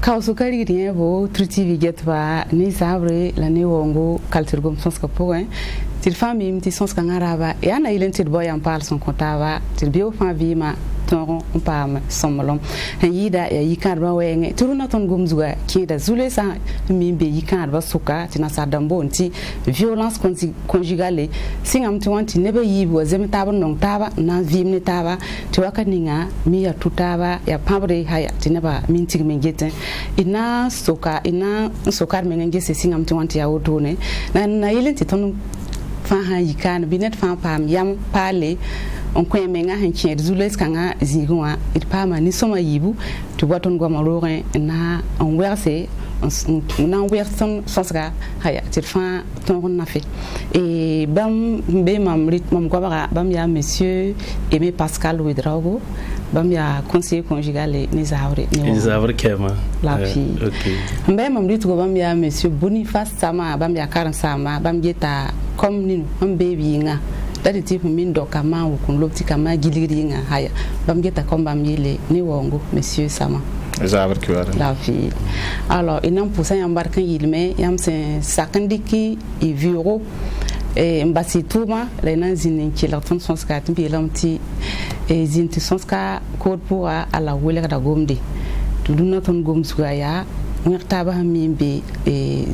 Kausukari rien bo truti viget ba ni sabre la ne wongo culture gom sons ka point til fami mti sons ka ngaraba e ana ilen til boy en parle son kontava til bio fa vima ton on pam somlom yida ya yikar ba wenge turuna ton gom zuga kida zule sa mi be yikar ba suka tina sadambo nti violence conjugale singam ti wanti nebe yibo zemi taba non taba na vimne taba ti wakaninga mi ya tutaba ya pabre haya tinaba minti mengete ina sokar mengenge se singam ti wanti ya wotone na yelen ti ton fa ha yikan binet fa pam yam pale on ko menga han kier zules kanga zigwa it pama ni soma yibu to waton gwa marorin na on werse on werson sosga haya ti fa ton na fait et bam be mam rit mam gwa bam ya monsieur Aimé Pascal Ouedraogo bam ya conseiller conjugal ni zavre kema la fille OK mbe mam rit go bam ya monsieur Boniface Sama bam ya Karan Sama bam geta comme ni mbe binga dadi tipu min do kama ukun lopti kama giliri nga haya bam geta comme bam yele ni wongo monsieur Sama zavre kiwara la fille alors inam poussa embarquer ilme yam c'est sakandiki et viro et mbasi tuma les nanzini qui la ton sonska timbi lamti et zinti sonska code pour à la wele da gomde tuduna ton gomsuga ya ngirtaba mimbe et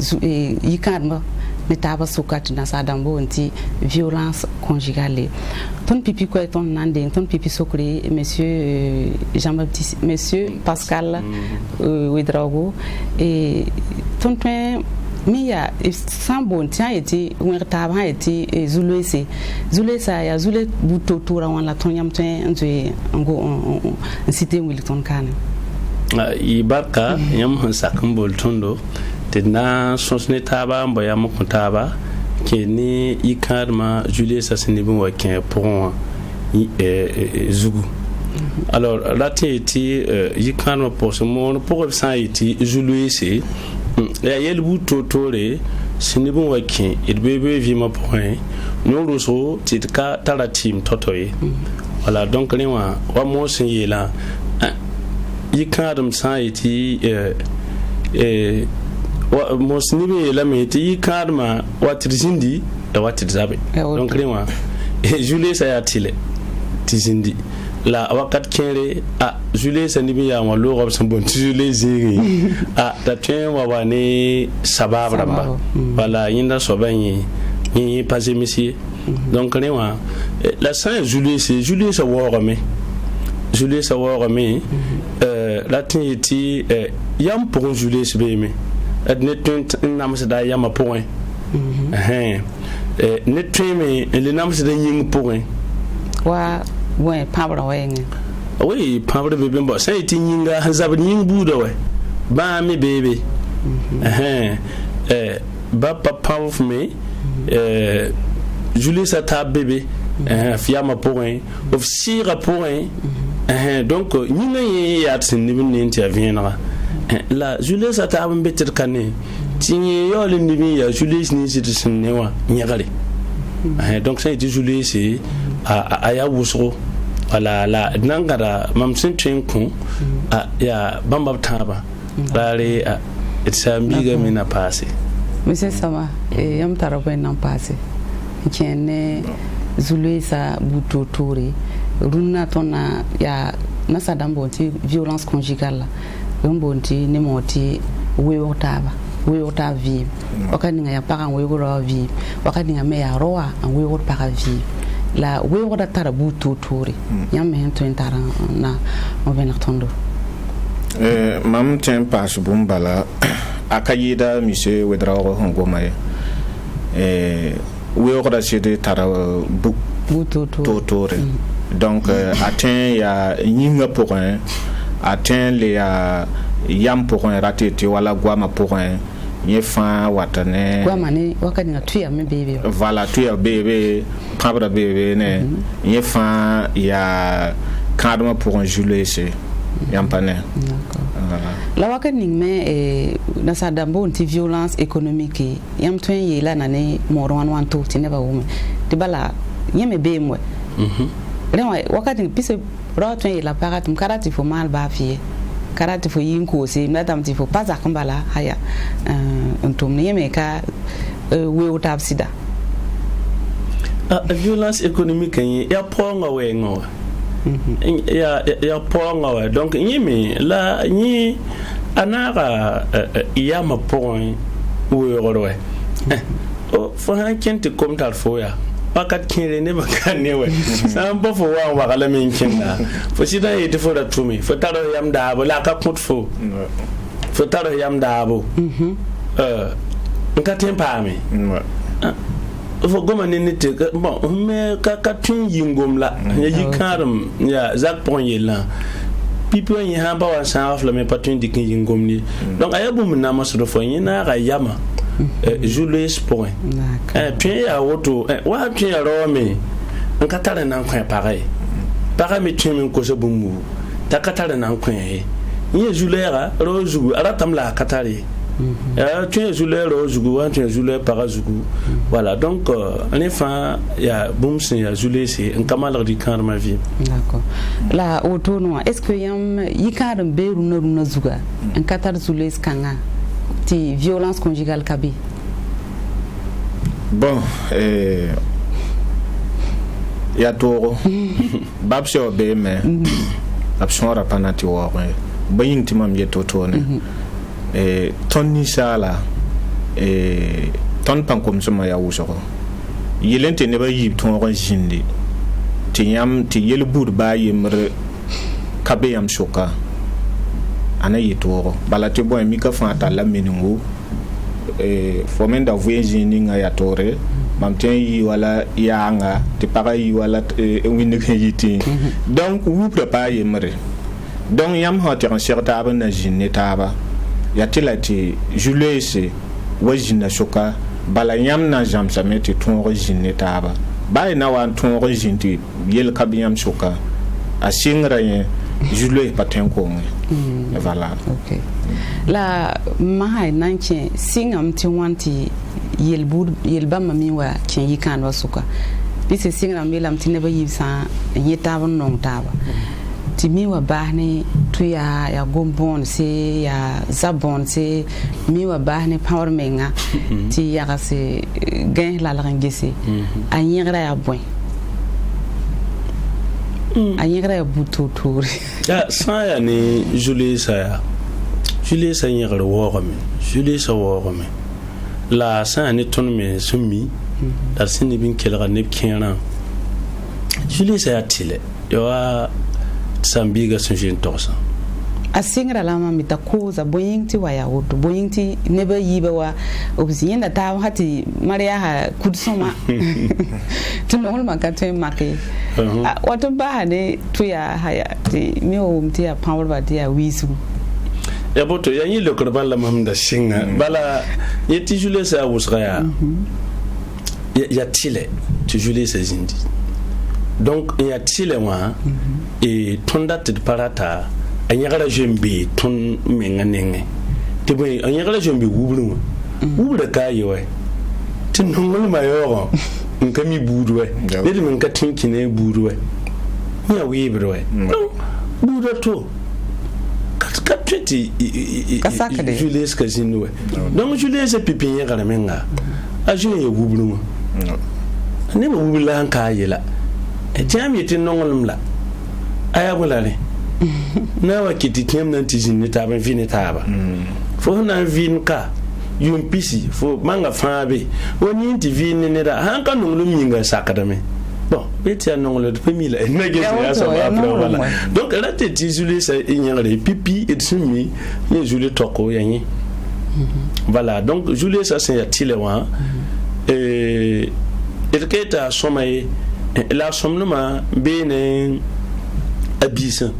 yikarma ne taba sukati na sadambo nti violence conjugale ton pipi ko ton nande ton pipi sokri monsieur Jean-Baptiste monsieur Pascal Ouedraogo et ton train Mia sans bon tiens été on taba été zulesa ya zule buto tora wan la ton yam tin ngo en cité Wilton Kane ibarka yam han sakambol tondo na sonsne taba mboya mo kontaba ke ni ikarma Julius Asinibu wa ken pour zugu alors là ti ikarma pour ce monde pour ça iti Julius ya yelbu totore Sinibu wa ken il bebe vima point non roso ti ka tala team totoye voilà donc les wa mo sin là ikarma ça iti mosnibe la meti karma watirindi da watirzabe donc rema Julius ya tile tizindi la wakat kere Julius nibi ya ma lo rob san bon Julius ziri da tien wa wane sababra ba wala yinda sobanyi yi passé monsieur donc rema la saint Julius worome la tiniti yam pour Julius beme net namsda yama point net treme le namsda ying point wa ouais pabra wenge oui pabra bebe mbo sai ti yinga zabni ying budo we ba mi bebe ba papa of me Julie sa ta bebe fiama point of sira point donc yinga ya tin ni bin intervenir la Julie sa ta ben better kané tinye yo le ni ya Julie ni citizen ne wa nyagale donc ça dit Julie c'est aya wusro wala la nangara mam sentin ku ya bamba taba dare itsa mbiga mina passé monsieur Sama yam tarabo nan passé kene Julie sa butotori runa tona ya nasa dambonti violence conjugale bonti ni moti weyota vie wakani nga ya para weyora vie wakani nga me ya roa an weyora para vie la weyora tarabu tutori yam hen to intara na on venir tondo mam tien pas bumbala akayida monsieur Ouedraogo ngomay weyora cede tara bu tutori donc atteint ya yinga pour un atteint les yam pour un raté wala guama pour un yefa watane guama ni wakati na tuya me bebe voilà tuya bebe pabra bebe ne yefa ya cadre pour un Julius yam pané la wakati ni me na sadambo nti violence économique yam twen yela na ne moron wan to ti ne ba wume ti bala yeme be mo wakati pise Rotin la paratum karati fo mal ba fie karate fo yin ko se na tam ti fo pas akambala haya ntum ne me ka we utap sida violence économique ya ponga we ngo ya ponga we donc yimi la ni anara ya ma point we roi o fo han kente comme tal fo ya pakat kire ne bakan ne we san ba fo wa kala min kinda fo sida yete fo da tumi fo taro yam da bo la ka put fo taro yam da bo nka tempa mi fo goma ne te bon me ka tun yingom la ya yikaram ya zak pon yela pipo yin ha ba wa san afla me patun dikin yingom ni donc ayabu na maso fo yin na ga yama Julius point puis ya woto wa puis ya rome en katale nan kwen pareil mi tu min ko se bumu ta katale nan kwen yi Julera rozugu ala tamla katale tu es Julera rozugu tu es Julera parazugu voilà donc en effet ya bumsin ya Julius en kamal di kan ma vie d'accord la auto no est-ce que yam yikaram beru na zuga en katar Julius kanga ti violence conjugale kabi bon ya toro babsho be me absora panati wa bayin timam ye totone tonni sala ton pankom suma ya wuso yelente ne ba yib ton ron jindi ti yam ti yel bud ba yemre kabe yam shoka ana yitoro balati boy mi ka fanta la meningo fomen da voyage nga ya tore mamten yi wala yanga ti para yi wala winne kan yiti donc vous préparez yemre donc yam hoter en certa na jinne taba ya tilati Julius wajina shoka bala yam na jam sameti ton jinne taba bay na wan ton jinti yel kabiyam shoka asingra yen Julius patin ko voilà OK la mahay nanche singam ti wanti yelba mami wa chen yikan wasuka bise singam melam ti neba yibsa yetaba non taba ti mi wa bahne tu ya gombon se ya zabon se mi wa bahne power menga ti ya se gain la rangese anyira ya boy anyira ya butu tour ya saya ni Julius yigre wogame Julius wogame la sa ni ton me sumi dar sini bin kelga ne kena Julius ya tile yo sambiga sunjin tosa asingra la mami ta koza boyinti wa ya woto boyinti neba yiba wa obisiyen da ta hati maria ha kudsoma tunol makate make wato ba ne tuya haya ti mi o mti ya power ba ti ya wisu ya boto ya yi lokor bala mamda singa bala yeti Julius a wusra ya tile tu Julius zindi donc ya tile wa et tonda te parata anyagara jembe ton menganenge te boy anyagara jembe wubru wubra kayo tin nongol mayo nkami budwe dedi men ka tinkine budwe ya wibro budwa to ka tweti Julius kazinwe donc Julius pipin yagara menga ajo ye wubru ne ba wubla han kayela jami tin nongolum la aya bulale na wakiti kem nan tizini taba vini taba fo na vin ka yum pisi fo manga fabe woni inti vini ne da han kan nongolum yinga sakadame bon beti an nongolo de pemila na gese ya sa ba voilà donc là te tizuli sa inyare pipi et sumi ni juli toko yanyi voilà donc juli ça c'est tilewa et keta somay la somnuma bene abisa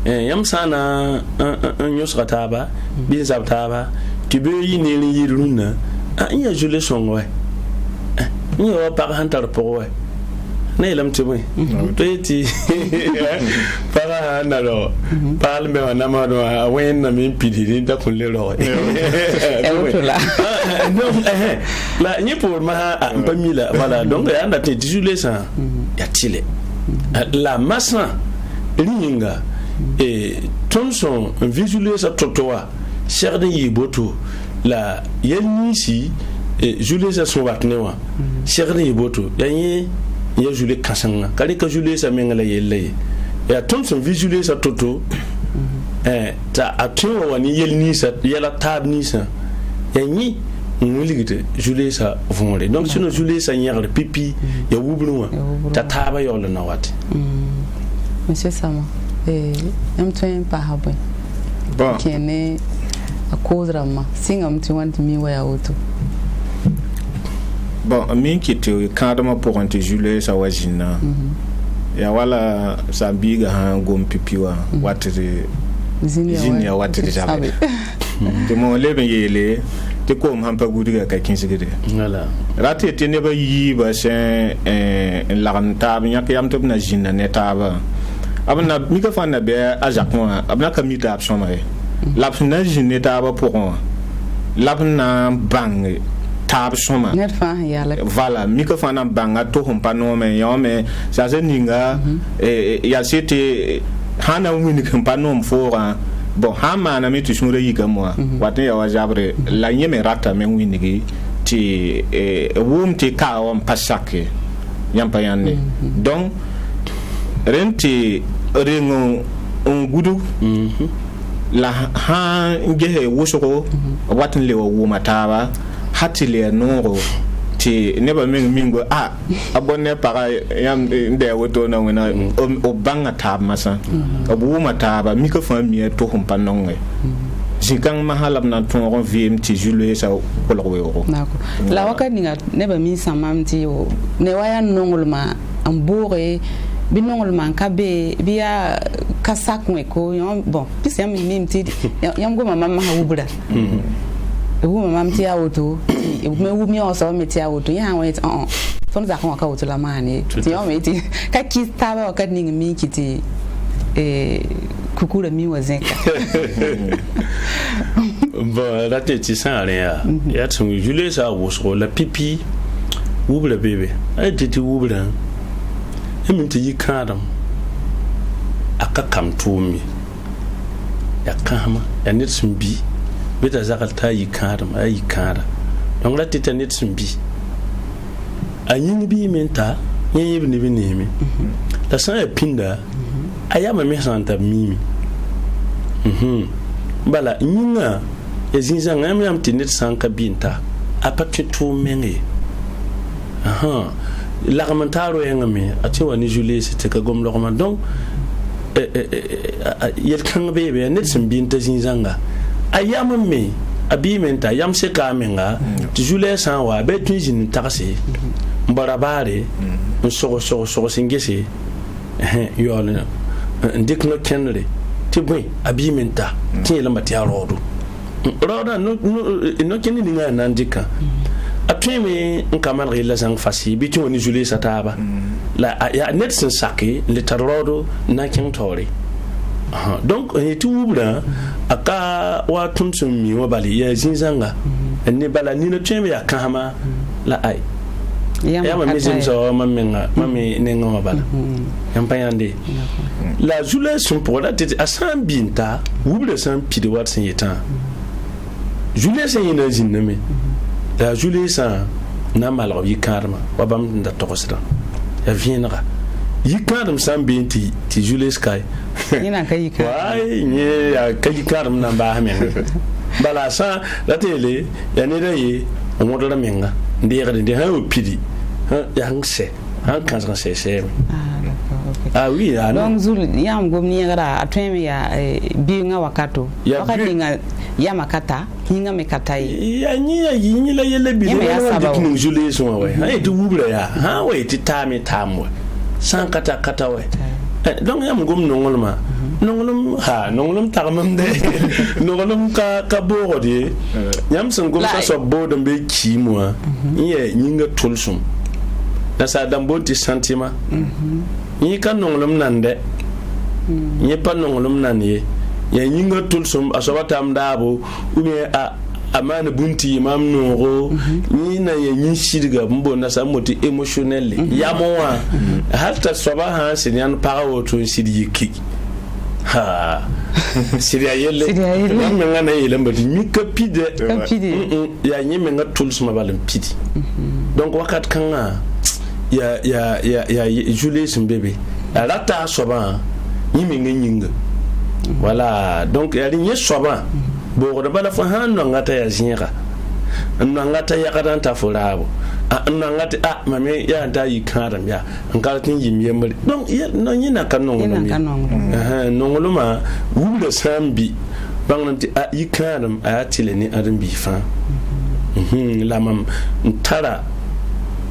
yam sana un nyosra taba bin zabtaba tu be yini yiruna anya jule songwe ni wa par hantar porwe na ilam tibwe to yiti para nalo pal me wana mado wen na min pidiri da kulle ro la ni pour ma pamila voilà donc ya ndate jule ça ya tile la massa linga et tonson visualiser sa totoa cher de yiboto la yelnisi et juler sa son watnewa cher de yiboto yanyi ya juler kasanga kali ka juler sa mengala yelle ya tonson visualiser sa toto ta atun wani yelnisa yela tabnisa yanyi nguligite juler sa vonre donc sinon juler sa nyarle pipi ya wubnuwa ta taba yole na wati monsieur Sama am twen pa habon bon kene a cause ma singam tu want mi wa auto bon mi qui te cadre pour un juler sa wajina ya wala sa biga ha gom pipiwa watri zinia watri jabe de mo lebe yele te ko m hampa gudiga ka kinsigide voilà rati te ne ba yi ba sen lagan tab nyak yam to na jinna ne taba abna mi ka fa na be ajakwa abna ka mi tab soma e lapna jinne taba pour lapna bang tab soma net fa yala voilà mi ka fa na banga to hom pa no me yo me sa se ninga ya sete hana wini kan pa no mfora bon hama na mi tu shura yiga mo watin ya wajabre la nyeme rata men winigi ti wum ti ka on pasake yampa yanne donc renti rengo on gudu la ha ngehe wosoko watin le wo mataba hatile noro ti neba mingo abonne para yam de woto na wena o banga tab masa obu mataba mi ko fami to humpa nonge jikan mahalam na ton vm ti juler sa ko lo nako la wakati nga neba mi samam ti o ne waya nongolma ambore binongolma kabe biya kasakwe ko bon pis yam mi ti yam go mama ha wubura wu mama ti auto me wu mi oso me ti auto ya wait fon za ko ka auto la mani ti o me ti ka ki taba ka ni mi kiti kukura mi wazenka bon la tête ça rien ya tun juler ça wo la pipi wubla bébé ay titi wubla emin ti yikadam aka kam tumi ya kama ya nit sumbi beta zakal ta yikadam ay yikada donc la tête nit sumbi anyin bi menta yen ni binimi la san e pinda ayama me santa mimi bala nyinga ezinza ngam yam tinit sanka binta apatu tu menge l'armentaro yengame ati wani julie c'était que gom lorma donc yel kan bebe net sim binta zinzanga ayama me abi menta yam se ka menga julie san wa be tunjin taxi mbarabare so singese yole ndik no kenre tibwe abi menta ti la matia rodo no kenni ninga nandika atweme nkamal rila sang fasi bitu woni julie sataba la ya net sen sake le tarodo na ken tori donc tu wubla aka wa tunsum mi wabali ya zinzanga ne bala ni no tweme ya kama la ai ya ma mizim so mamenga mami nenga mabala yampayande la julie son pour la tete asan binta wubla san pide wat sen yetan julie sen yina jinname la julie san na malro yikarma wabam nda tokosra ya vienra yikarm san binti ti julie sky ina kai ka wai ni ya kai karm na ba hamen bala sa la tele ya ne dai o modora menga ndiyere de ha opidi ya ngse han kan se oui donc zul yam gomni ngara atweme ya bi nga wakato wakati nga ya makata hinga mekatai ya nyi ya yinyi la yele bi la dikinu julie so wa ha etu wubra ya ha wa eti tami tamwe san kata wa donc yam gom nongolma nongolum tarmam de nongolum ka bogodi yam san gom ka so bodon be kimwa ye nyinga tulsum na sa damboti sentiment yi kan nongolum nande yi pa nongolum nanye ya nyinga tulsum asobata amdabo ube amana bunti imam noro ni na ya nyin shirga mbo na sa moti emotionally ya mowa hatta soba ha sinyan para woto shidi ki ha sidia yelle men ngana yelle mbadi mi kapide ya nyi men nga tools ma balam pidi donc wakat kanga ya Julius Mbebe alata soba nyi men nyinga voilà donc ya nyi soba bo da bala fa han no ngata ya zinga no ngata ya kadanta fulabo no ngata mame ya da yi karam ya ngala tin yimye mari donc no nyina kanongo no ma wula sambi banganti yi karam ayatile ni arimbi fa la mam ntara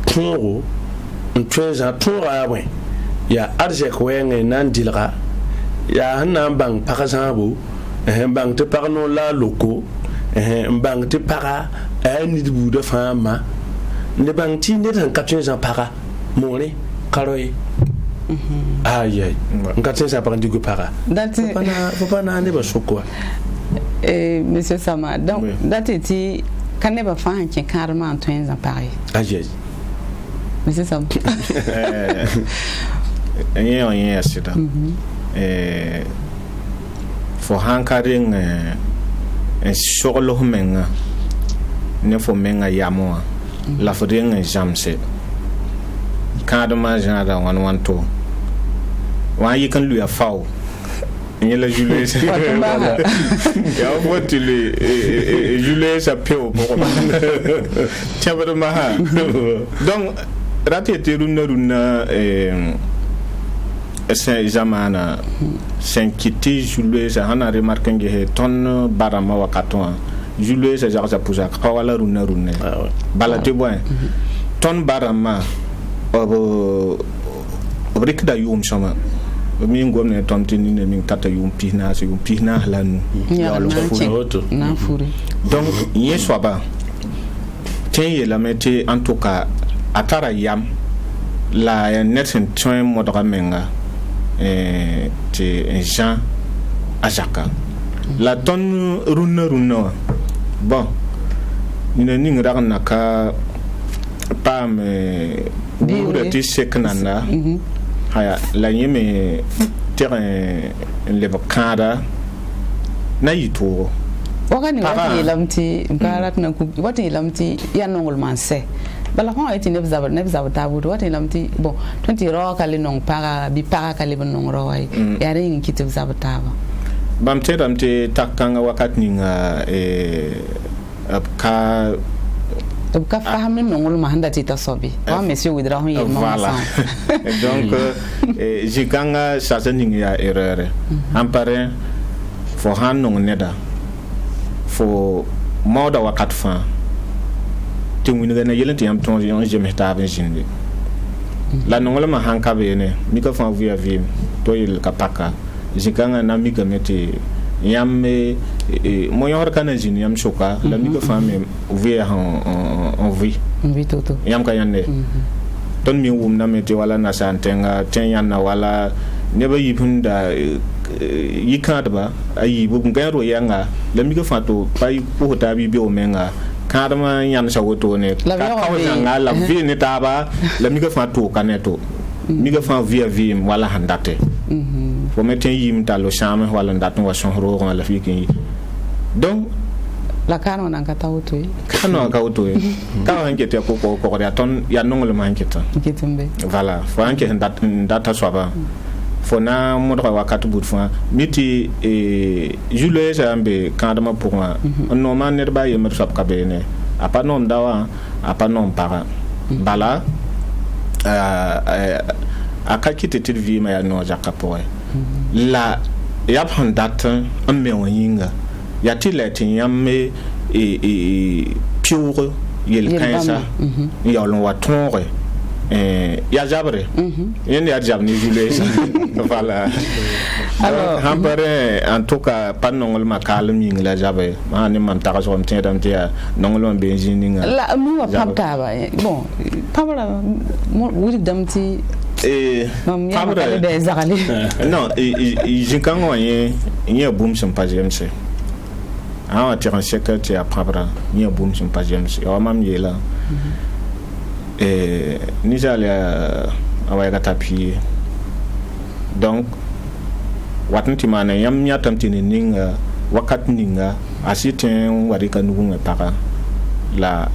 tungo ntweza tura we ya arje ko wenge nan dilga ya hanan bang pakasabo bang te parno la loko bang te para ani du de fama ne bang ti ne tan katun para mone karoy aye katun sa para digu para faut pas na ne ba sokwa monsieur Sama donc dateti kan ne ba fa hankin karma antun za pareil aye monsieur Sama on sida fo hankaring shoglo menga ne fo menga yamo la fo ring jamse kadma jara wanto wa yi kan lu ya faw ni la Julius ya voti le Julius a peu pour tiens vraiment donc raté runa c'est zamana s'inquiéter Julius a hana remarqué que ton barama wakaton Julius a jarza pousa kawala runa balate boy ton barama obrik da yum sama mi ngom ne ton tini ne mi tata yum pina lanu ya lo na furi donc yeswaba tiens la mette en tout cas atara yam la netin toin modra menga te Jean Ajaka la ton runa bon ni ngira naka pam buure ti seknana haya la yeme terrain le bakara na yito wakani wati lamti barat na ku wati lamti yanongol manse bala ho eti nebza tabudu wati lamti bon tonti ro kale non para bi para kale non ro way ya ring kitib zabtaba bam te takanga wakat ninga ka faham non ma handa ti tasobi wa monsieur widra ho yema voilà donc jikanga sazening ya erreur ampare fo han non neda fo moda wakat fa tungwini gana yelenti yam ton yon jemeta ben jinde la nongola ma hanka bene mika fa via vim to yel kapaka jikanga na mika meti yam mo yor kana jin yam shoka la mika fa me via on vi toto yam ka yande ton mi wum na meti wala na santenga ten yanna wala neba yipunda yikadba ayi bu ngaro yanga la mika fa to pai ko ta bi o menga kadama yan sawoto ne ka kawanga la vie ne taba la mi ga fa to kaneto mi ga fa via vim wala handate fo meten yim talo chame wala ndat wa sonro on la fikin donc la kano nan ka tawto kano ka auto ka hankete ko ya ton ya nongol ma hanketa kitumbe voilà fo hanke ndata swaba fo na modra wakati budfa miti Julius ambe kadama pour moi no man ne ba yemer sap kabene apa nom dawa apa nom para bala akakite tilvi ma ya no jakapoe la yap handat amme wanyinga ya tiletin yamme pure yel kansa ya lon wa tonre ya jabre yene ya jabni Julius voilà alors hampare en tout cas pas nongol makalum ying la jabe mani mam ta so am tedam tia nongol be jininga la mu wa pamta ba bon pamara wuri damti mam ya ba de zakali non jinkango ye boom sim pas jemse a tiran secteur ti apabra ye boom sim pas jemse o mam yela Nigeria away gata pied donc watin ti mana yam nyatam ti ninga wakat ninga asiten wari ka nugunga para la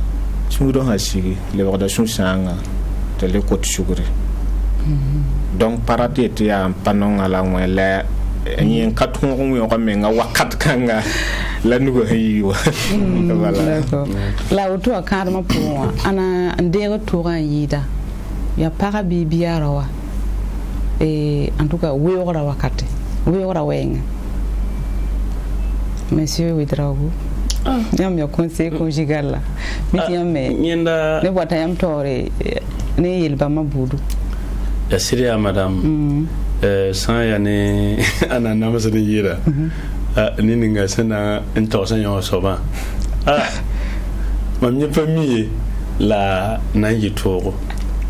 sungdo hasigi le wada sanga te le kot sugure donc parati ti ya panon ala wala en katon ko menga wakat kanga la nugo hiwa voilà la auto akarma pour ana ndego toura yida ya para bibiara wa en tout cas weyora wakati weyora wenga monsieur Widraogo yam ya conseil conjugal la mitiame nyenda ne bota yam tore ne yelba mabudu ya siria madame san ya ne ana namasa de yira ni ninga sana entosa yo soba mamye famille la na yitoro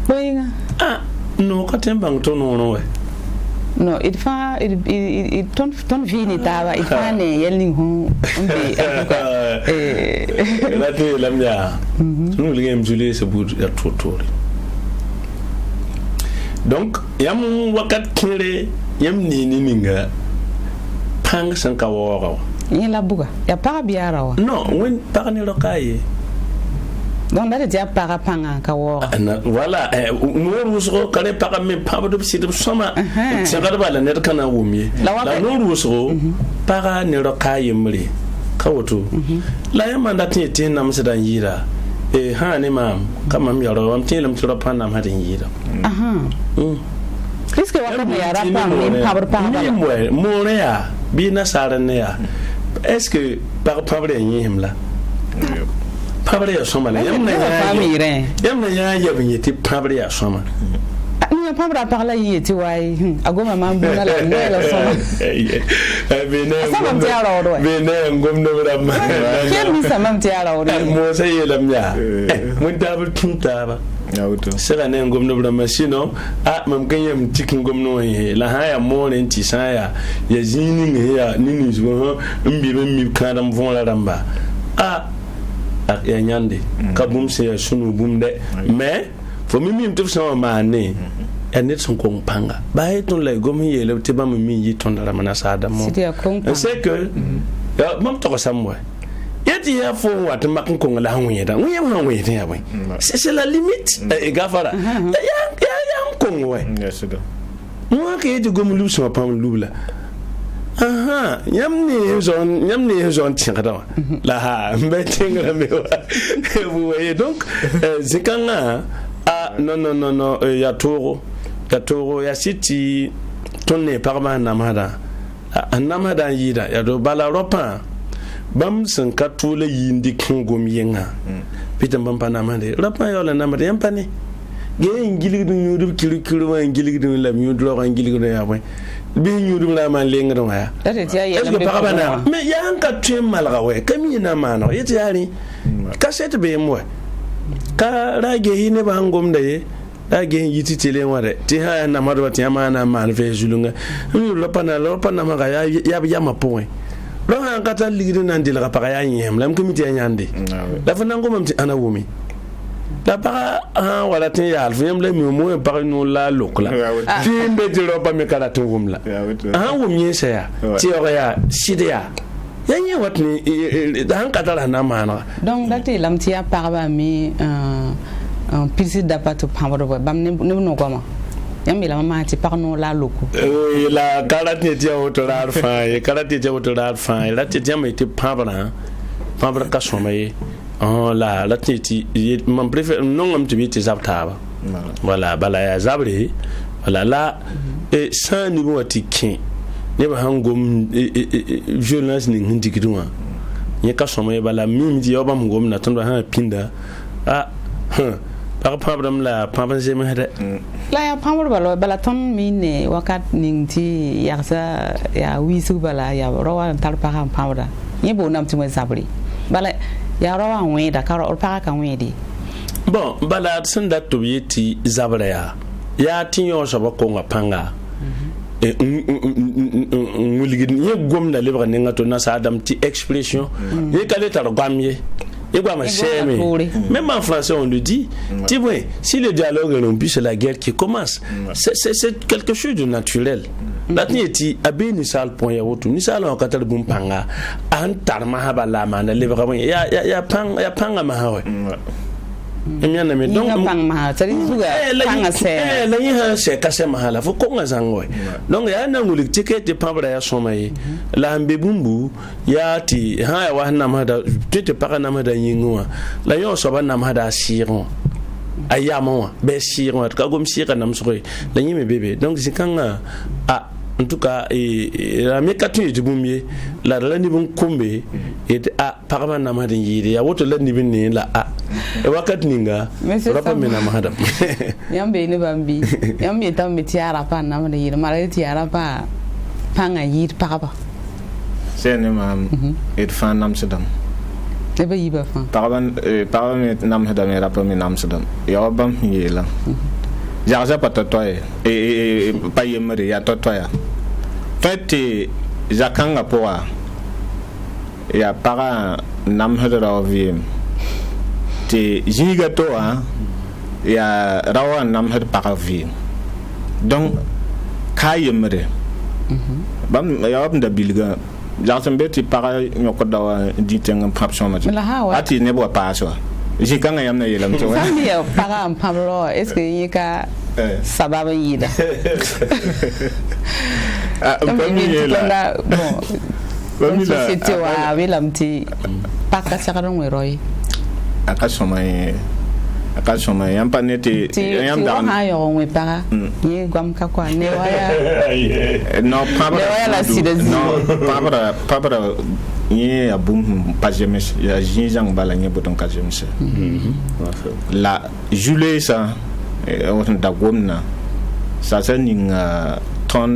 boyinga no katembang to no we no il ton vini tava il fa ne yelling hu umbi la te lamya sunu ligem Julie se bud ya totori donc yam wakat kire yam ni ninga pang san ka woro ni la buga ya para biara wa non wen para ni lokaye donc là déjà para panga ka woro voilà no ruso kale para me paba do sidu soma c'est ga bala ne kana wumi la no ruso para ni lokaye mri kawoto la yama ndati tin nam sedan yira ha ni mam kama mi yaro am tin lam tiro pana ma din yira qu'est-ce que wakati ya rapa ni paba panga ni mo ya bi na sara ne ya est-ce que par paba ni himla pabri ya soma la yamna ya yabinye ti pabri ya soma ni pabra parla yiti wai agoma mambo na la ngela soma sama tiara odo bene ngomno ramma ken mi sama tiara odo mo sai yelamnya mun dabul tuntaba sera ne ngomno ramma sino mam ganyam tikin ngomno he la haya mo ne ti saya ya zini ne ya nini zo mbi mi kadam vonla ramba ya nyande kabum se ya sunu bum de mais fo mi to so maane ya net son ko panga ba eton la gomi yele te ba mi yi ton dara mana sada mo c'est que ya mam to ko samwa yeti ya fo wat mak ko ngala hanwe da ngi ma hanwe te ya boy c'est la limite e gafara ya ko ngwe mo ke yeti gomi lu so pam lubla yamni zon tinkada la ha mbetinga mewa vous voyez donc zikanga non ya toro ya siti tonne parma namada yida ya do bala ropa bam san ka tole yindi kingom yenga pitam bam panamade ropa yo la namade yampane ge ngiligu nyudu kilu wa ngiligu la nyudu ro ngiligu ya boy bi nyudu la man lenga ya est-ce que par bana mais ya an ka tu malga we kami na mano yeti yari cassette be mo ka rage hine ba ngom da ye rage yiti tele ware ti ha na mado ti amana man fe julunga mi lo pana ma ya ma point lo han ka ta ligri nan dil ga pa ya nyem lam komiti ya nyande la fa ngom ti ana wumi la para wala tin ya alfiyam le mi mo par no la lokla tin be ti roba me kala to gumla wumye sa ya ti ya sidia yanyi watni dan katala na mana donc dati lam ti ya parba mi un pisi d'apato pamro bam ne no goma yambi la mama ti parno la loko la karate ti autorar fa la ti jama ti pambra ka somaye la ti man préfère non am ti ti zabtaba voilà bala ya zabri voilà la et sans niveau atikin ne ba hangom violence ni hindi kiduma nye ka somaye bala mimdi yoba mngom na tondo ha pinda par problem la papanse me hada la ya pamor bala ton mine wakat ningti yaksa ya wisu bala ya rawa tar pa pamora nye bo nam ti mo zabri bala ya rawa we da karo pa ka we di bon bala sun da to yeti zabra ya tinyo so ba ko ngapanga ye gomna lebra nenga to na sa adam ti expression ye kale tar gamye ye gwa ma cheme même en français on le dit tu vois si le dialogue est rompu c'est la guerre qui commence c'est quelque chose de naturel la ti abe ni sal point ya wotu ni sal on katal bum panga an tarma ha bala mana le ba ya panga ma hawe emyana me donc pang ma tari zuga panga se la yi ha se kase mahala fo ko ngazango donc ya na ngulik ticket pambra ya soma yi la ambe bumbu ya ti ha ya wa na ma da tete para na ma da yingwa la yo so ba na ma da siron ayama be siron ka gom sira nam soy la yi me bébé donc c'est quand en tout cas la mécatu de bumie la ni bon kombe et parma na ma da yiri ya woto la ni bin ni la e wakat ninga rapa mena mahadam yambe ne bambi yambe tam metiara pa na ma yir mara tiara pa panga yir pa ba sene mam et fan Amsterdam le ba yiba fan paraban nam hadam rapa men Amsterdam ya bam yela jarja pa totoy e pa yemre ya totoya tete jakanga poa ya para nam hadara vim te jiga toa ya rawa nam had paravi donc kayemre bam ya bam da bilga jason beti para nyoko dawa diteng papson ma ati ne bo paso jikanga yamna yelam to fami ya para am pablo est ce que yika sababa yida famila bon société wa welamti paka sakaron weroy akasoma yam pa neti yam da ha yo on para ni gwam ka kwa ne waya no la sidezi no pabra ni abum pajemes ya jinjang bala ni boton kajemes la juillet ça on da gomna ça c'est ton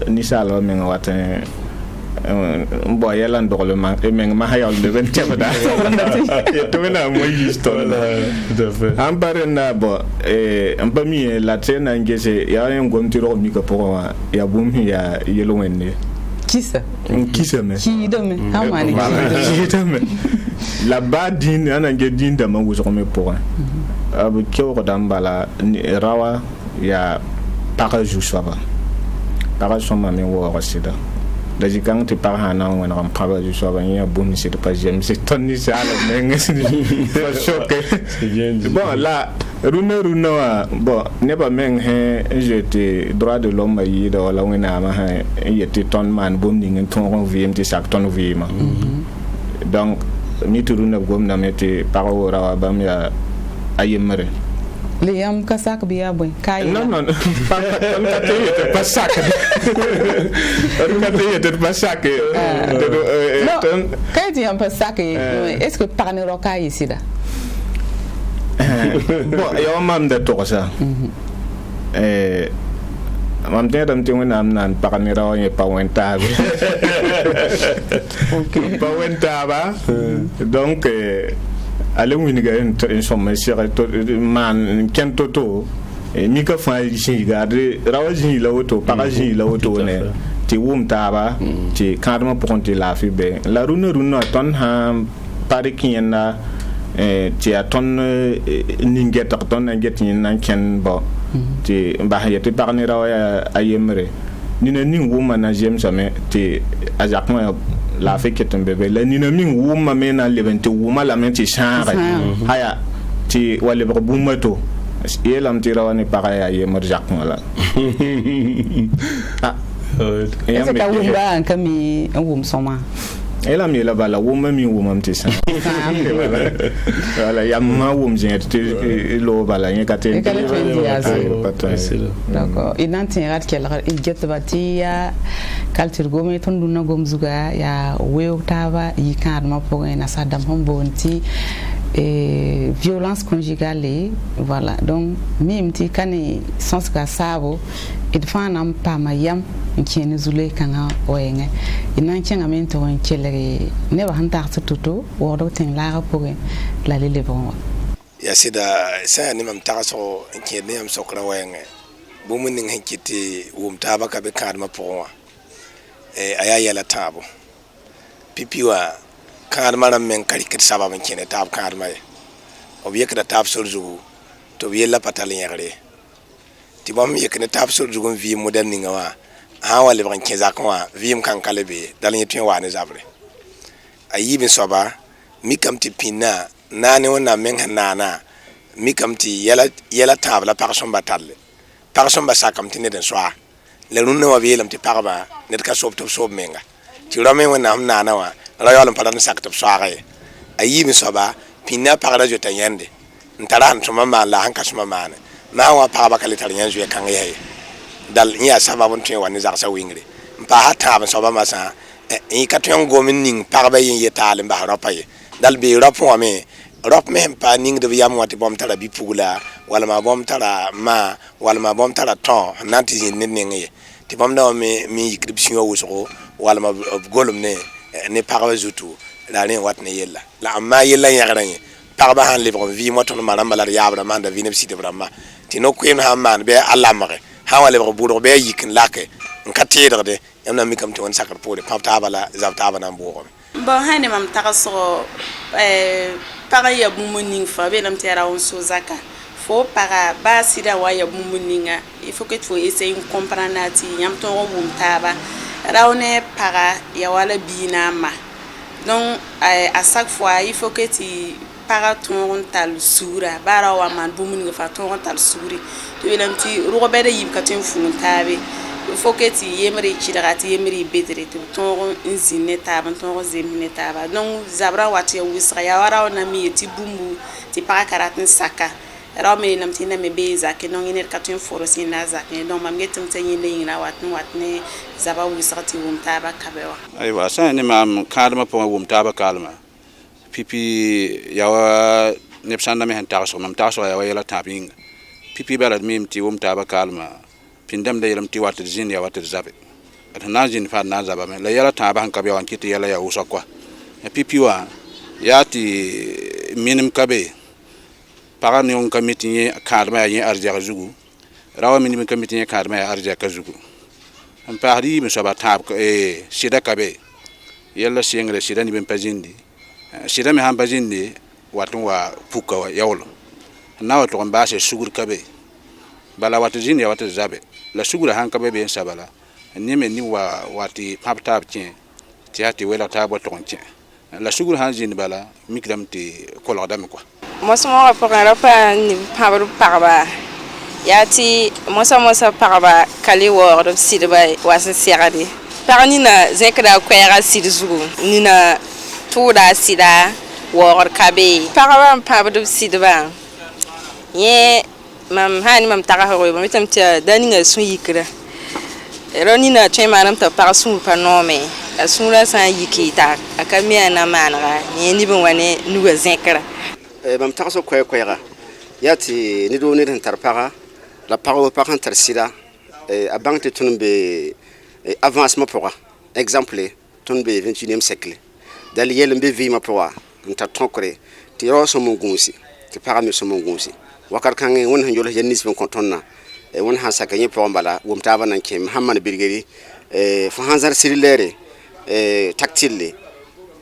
ni sala men watin bo yelan doglo ma men ma hayal de ben tebada to mena mo yisto am barena bo am pa mi la tena ngese ya en gomtiro mi ko pour ya bum ya yelo wenne kisa me ki do me amani ki do me la badine ana ngedin da mangu so me pour ab kyo ko dambala rawa ya para jusaba para soma me wo wasida daji kang ti parhana wana kam paba ju so ba nya bum ci pas jem c'est tonni sala men fa choqué bon là runa wa bon ne ba men he jeté droit de l'homme yi da wala wena ma ha yeti ton man bum ni ngin ton vim ti sak ton vima donc mi tu runa gom na meti paro rawa bam ya ayemre le yam kasak biya boy kay non pas sac kay ti yam pas sac est-ce que parne roka ici là bon yo mam de to ça mam de dam ti wona am nan parne raw ni pa wenta OK pa wenta ba donc ale winiga en somme sira to man ken toto mi ka fa ji garde rawaji la auto paraji la auto ne ti wum taba ti kadma ponti la fi be la runa ton ha pare kiena ti aton ninget ton get ni nan ken bo ti ba yeti parni rawaya ayemre ni na ning wum na jem same ti ajakma la fait que ton bébé la ni na min wuma mena lebenti wuma la menti chara haya ti wale bumato yelam ti rawani paraya ye marjak mala est-ce que wumba kami wum soma ela mi la bala wuma mi wuma mti sa wala yamma wum jenti lo bala ni katen d'accord idantin rat kala ijet batia culture gomi ton duna gom zuga ya wew taba yikar ma pour na sadam hombonti et violence conjugale voilà donc mimti kani sens ka sabo et fanam pama yam kene zule kanga oyenge inan kenga mento on kelere ne ba hanta tutu wodo ten la pour la lele bon ya sida sa ni mam taso kene am sokra oyenge bumun ning hankiti wum taba ka be kadma pour aya yala tabo pipiwa kadma ram men kali kit sabab kene tab kadma o biye kada tab soljugu to biye la patal yare ti bam yekne tab soljugu vi model ninga wa ha wa le ban keza kwa vim kan kalebe dal ni tun wa ne zabre ayi bin soba mi kam ti pina na ne wona men na mi kam ti yela tabla parson batalle parson ba sakam ti ne den soa le runne wa bi lam ti parba ne ka sob to sob menga ti ro men wona na wa ra yolam padan sak to soa ga ayi bin soba pina parla jota yende ntara han soma ma la han ka soma ma na wa parba kale tar yan juye kan ye dal nya sababun tun wa ne zaksa wingre mpa hata ba soba ma sa e ka tun gomin ning parba yin yetale ba ropa ye dal bi ropa wa me rop me pa ning de yam wati bom tara bi pugula wala ma bom tara ma wala ma bom tara ton nanti zin ne ti bom da me mi inscription wo so wala ma golum ne parba zutu la ne wat ne yella la amma yella yagranye parba han libre vi moto no maramba la yabra manda vi ne site brama ti no queen ha man be alamre ha wala libre buro be yikin lake nkatedre de yamna mi kam to won sakar pole papta bala zabta bana mbo bon hani mam takaso para ya bumuning fa be nam tera on so zaka fo para ba sida wa ya bumuninga il faut que tu essayes de comprendre ati yam to wum taba raone para ya wala bina ma donc à chaque fois il faut que tu para ton tal sura bara wa man bumuninga fa ton tal suri to lam ti robere yim katin fun tabe il faut que tu yemri chirati yemri bedre ton nzine taba ton zemine taba donc zabra wati wisra ya wara na mi ti bumbu ti para karatin saka rame nam tina me beza ke non iner katin forosi na zakne donc mam getum tanyi ne ina watne zaba wisra ti wum taba kabewa aywa sa ne mam kadma po wum taba kalma pipi yawa nepsanda me hanta so mam taso ya wayela taping pipi bala mim ti wum taba kalma pindam da yelam ti watir jin ya watir zabe atana jin fa na zaba me la yala taba han kabe wan kiti yala ya uso kwa pipi wa ya ti minim kabe para ni on kamiti kadma ya arja zugu rawa minim kamiti kadma ya arja kazugu am pari me so ba tab sida kabe yalla singre sida ni ben pajindi sida me han pajindi watun wa puka wa yawlo na wato on ba se sugur kabe bala watir jin ya watir zabe la sugura han kabe be sabala ni me ni wa wati paptab tien tiati wela tabo tonche la sugura han jin bala mikram ti kolo dam quoi mosmo ko rapa ni pabaru parba yati mosa parba kali wor sidba wasin serade parni na zekra kwera sidzugu ni na tuda sida wor kabe parba pabadu sidba ye mam hani mam taka hoye mam tamtia daninga sun yikra roni na chema nam ta para sun pa nome asura san yikita akamia na manra ni bin wane nuga zekra mam taka so kwera yati ni do ni den tarpara la paro pa kan tarsida abangte tunbe avancement pour exemple tunbe 21e siècle dal yelembe vi ma pour nta tonkre ti ro so mongunsi ti para mi so mongunsi wakar kan won han jolo jennis ben kontonna won han sakanye pombala wum taba nan ke Muhammad Birgeri fa hanzar sirilere tactile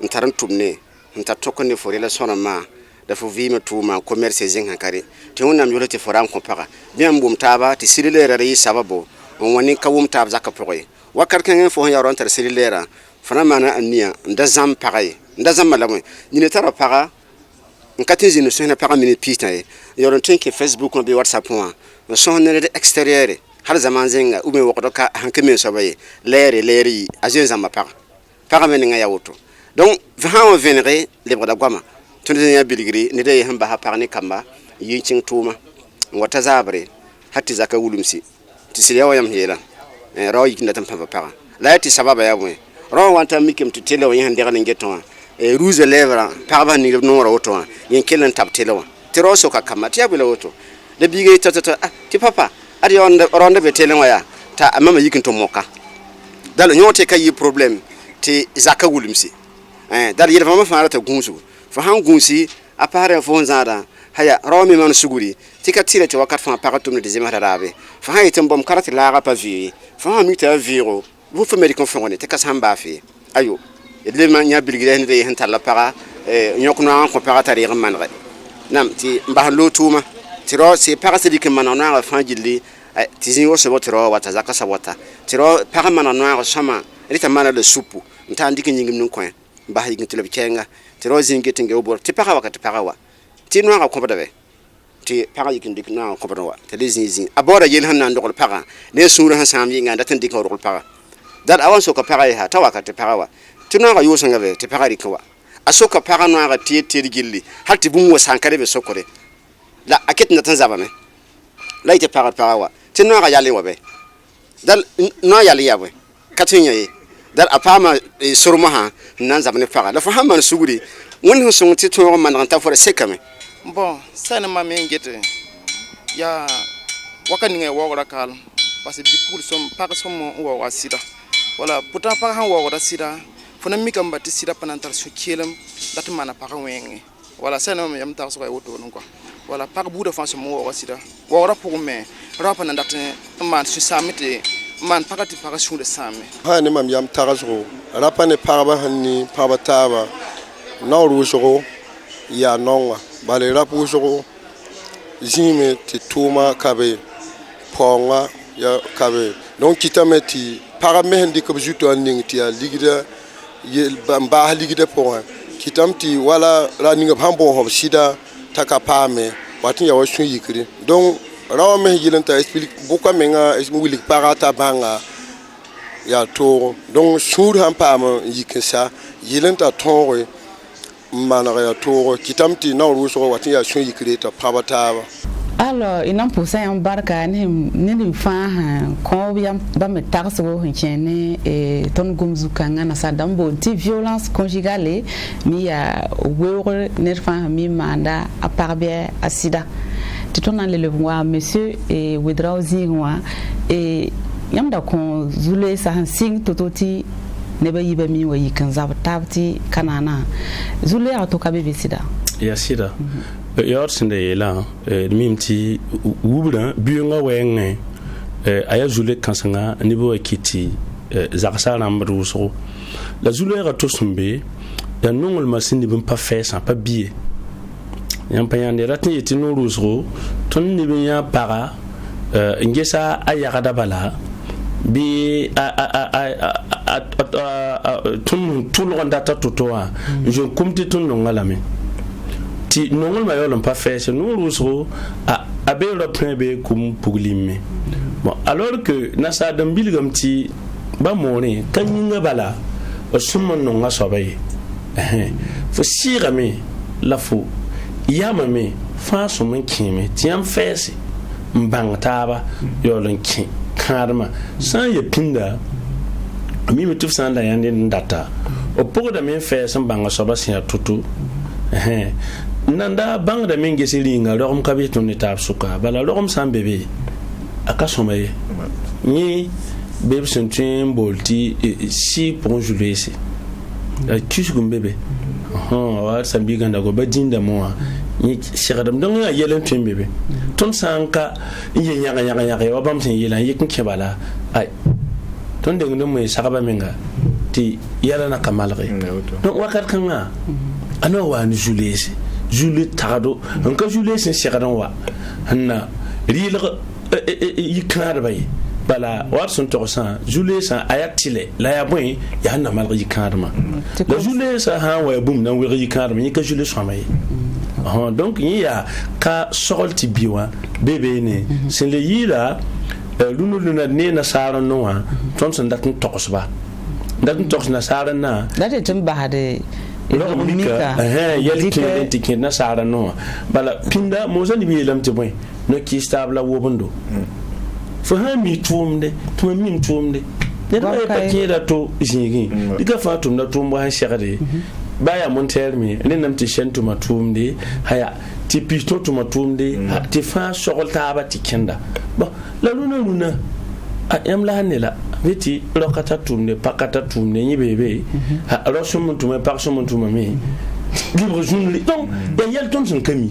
ntaran tumne nta tokone fori la sonama da fo vima tuma commerce zeng hankare te won nam jolo te foram ko para bien wum taba te sirilere re sababo on woni ka wum taba zakka poye wakar kan fo han yaron tar sirilere fana mana ania ndazam pareil ndazam malamu ni ne tara para nkatin zinu so na para minute pita yoron tinki Facebook no be WhatsApp no so ne de extérieur har zaman zenga ube wokodo ka hanke men so baye leri azen zamba para men nga yawoto donc vraiment vénérer les bras d'agama tunde ya biligri ni de hamba ha parni kamba yincin tuma wata zabre hatti zaka wulumsi tisiriya wayam hela raw yikinda tam para la yati sababa ya mwe raw wanta mikem to tele wayan de ganen geton rouge lèvres parba ni no roto yen kelen tap telewa tiroso ka kamati ya bula woto de bige tata ti papa adi ronde be telewa ya ta amama yikin to moka dal nyote kay problème ti zaka wulumsi dal yele fama faara ta gunsu fa han gunsi apare fo nzada haya romi man suguri ti ka tire to wakat fa para tumne de zemara rabe fa han yitem bom karati la ga pa vi fa han mi ta viro vous fa médicon fongone te ka samba fi ayo le man ya bilgire de hen tala para nyokno an ko para tari manre nam ti mba lo tuma ti ro se para se dik manana fa jilli tizingo se botro wata zaka sa wata tiro para mana no sama rita mana le supu nta ndiki nyingim nun kwen ba ha yigin tilo kenga tiro zingi tinge obor ti para wakati para wa ti no ga komba dabe ti para yigin dik na komba wa te le zinzi abora yel hanan do para ne sura han sam yinga ndatan dik ro para dal awan so ka para ha ta wakati para wa ti no ga yusanga be ti para dikwa asoka para no ga ti gilli halti bum wo sankare be sokore la akit na tanzaba me la ite para wa ti no ga yali wa be dal no yali ya be katunya yi dal apama surma ha nan zabne para la fa man suguri won so ti to man ta fore sekame bon sana ma men gete ya wakani ngai wo kal parce que pour som par som wo wasida wala puta par han wo wasida fona mi kam batti sida panantar su kelam dat mana par wengi wala sana ma yam tar so ay woto non quoi wala par bout de france mo wo wasida wo ra pour me rapa nan dat man su samite man pakati pakashu de same ha ne mam yam tarazo rapa ne paraba hanni pabataba na rujo ya nonga bale rapu jo jime ti tuma kabe ponga ya kabe donc kitameti parame handi ko juto aning ti a ligida ye ba ligida ponga kitamti wala raninga hambo ho sida takapame watin ya wasu yikri donc rawa me yilanta explique beaucoup menga esmulik parata banga ya to donc sur han pama yikinsa yilanta tonre manara ya to kitamti na ruso watin ya shun yikreta pabataba alors inam pousa en barka ni fa ko biam ba me tarso hinchene e ton gumzuka ngana sa dambo ti violence conjugale mi ya wore nerfa mi manda a parbe asida ti ton le voir monsieur et wedrauzi wa e yamda kon zule sa sing tototi ne ba yiba mi wa yikan zabtabti kanana zule ato kabe sida ya sida yor sinde la mimti wubra biunga wenge aya zule kansanga nibo kiti zakasa namru so la zule ra to sumbe ya nongol masindi bim pa fesa pa biye yam pa yande ratni yeti no rusro ton ni bin ya para ngesa aya da bala bi tout le monde data totoa je compte tout non ngalame ti nongol mayolon pa fesse no rusro a be lo prebe kum puglime bon alors que nasa dambil gamti ba mone kanyinga bala o summan non ngasobe fo sirame la fo yamame fa so man kime tiam fesse mbang taba yolon kin karma san ya pinda mi mituf san da yande ndata o pogo da men fesse mbang so ba sin tutu nanda bang da men geseli nga logum kabitu ni tab suka bala logum san bebe akasome ni bebe sentin bolti si pour jouer c'est tu gum bebe wa sambi ganda go badinda mo ni shiradam don ya yelen tin bebe ton sanka yin yaga wa bam sen yelan yikin kebala ai ton de ngum mo sakaba menga ti yala na kamalre donc wakat kanga ano wa ni julesi jule tarado nka jule sen shiradan wa hanna ril yiknar bay bala war son to san jule san ayatile la ya boy ya hanna mal yikarma la jule sa ha wa bum nan wi yikarma ni ka jule somay donc il y a ka sorti biwa bébé ne c'est le yila luna ne na sara noa ton son dat tokosba dat tos na sara na dat tum bahade mika yel ki na sara noa bala pinda mozani bi lam te boy no ki stable wobondo fo ha mi tumde to mi tumde ne ba pakira to jingi diga fatum na tumbo han shagade baya montermi ne nam ti shentu matumde haya ti pisto to matumde ti fa sogolta ba ti kenda bon la luna ayam la hanela veti lokata tumde pakata tumde ni bebe ha rosum tumé par sum tumé mi libre journée donc il y a le temps son kami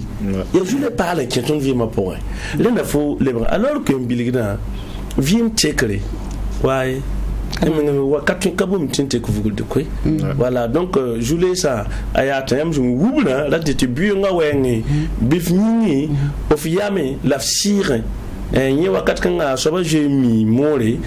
il je ne parle qui ton vie ma pour le na fo libre alors que biligna vient checker ouais wakati kabum tinte ku vugul de koy voilà donc je voulais ça ayata yam je wubna la de te bu nga wengi bif ni of yame la sire ni wakat kan ga so ba je mi more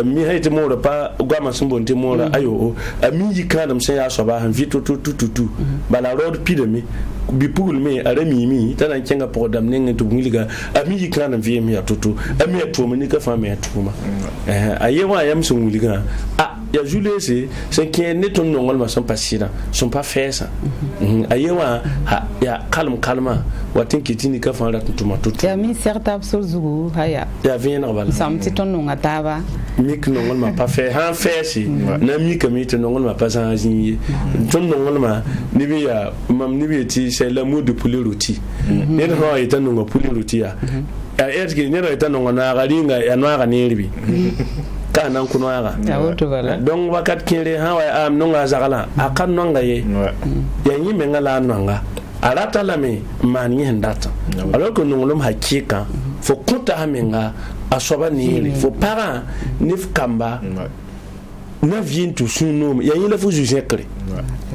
mi hayte more pa gwama sumbo nte more ayo mi yikanam sen ya so ba han vito tu bala road pidemi bi pugul me arami mi tana kenga podam nenga to ngiliga ami yikanam vie mi atutu ami atuma ni ka fa me atuma ayewa yam so ngiliga ya Julius c'est qui ne ton normalement sont pas si là sont pas fait ça ayewa ya calma watin kitini ka fa rat tuma tutu ya mi certa sur zugu haya ya vient normal sam ti ton non ataba mi que normalement pas fait han fait si na mi que mi ton normalement pas en signé ton normalement ni bi ya mam ni bi ti c'est l'amour de poulet rôti ne no ita no poulet rôti ya est-ce que ne no ita no na garinga ya no ga ne ribi kana kuno aga donc wakat kire ha wa am nonga zagala akan nonga ye ya nyi mengala nonga arata la me mani ndata alors que nongolom hakika fo konta hamenga asoba ni fo para nif kamba na vient tout sunom ya yila fo juger kre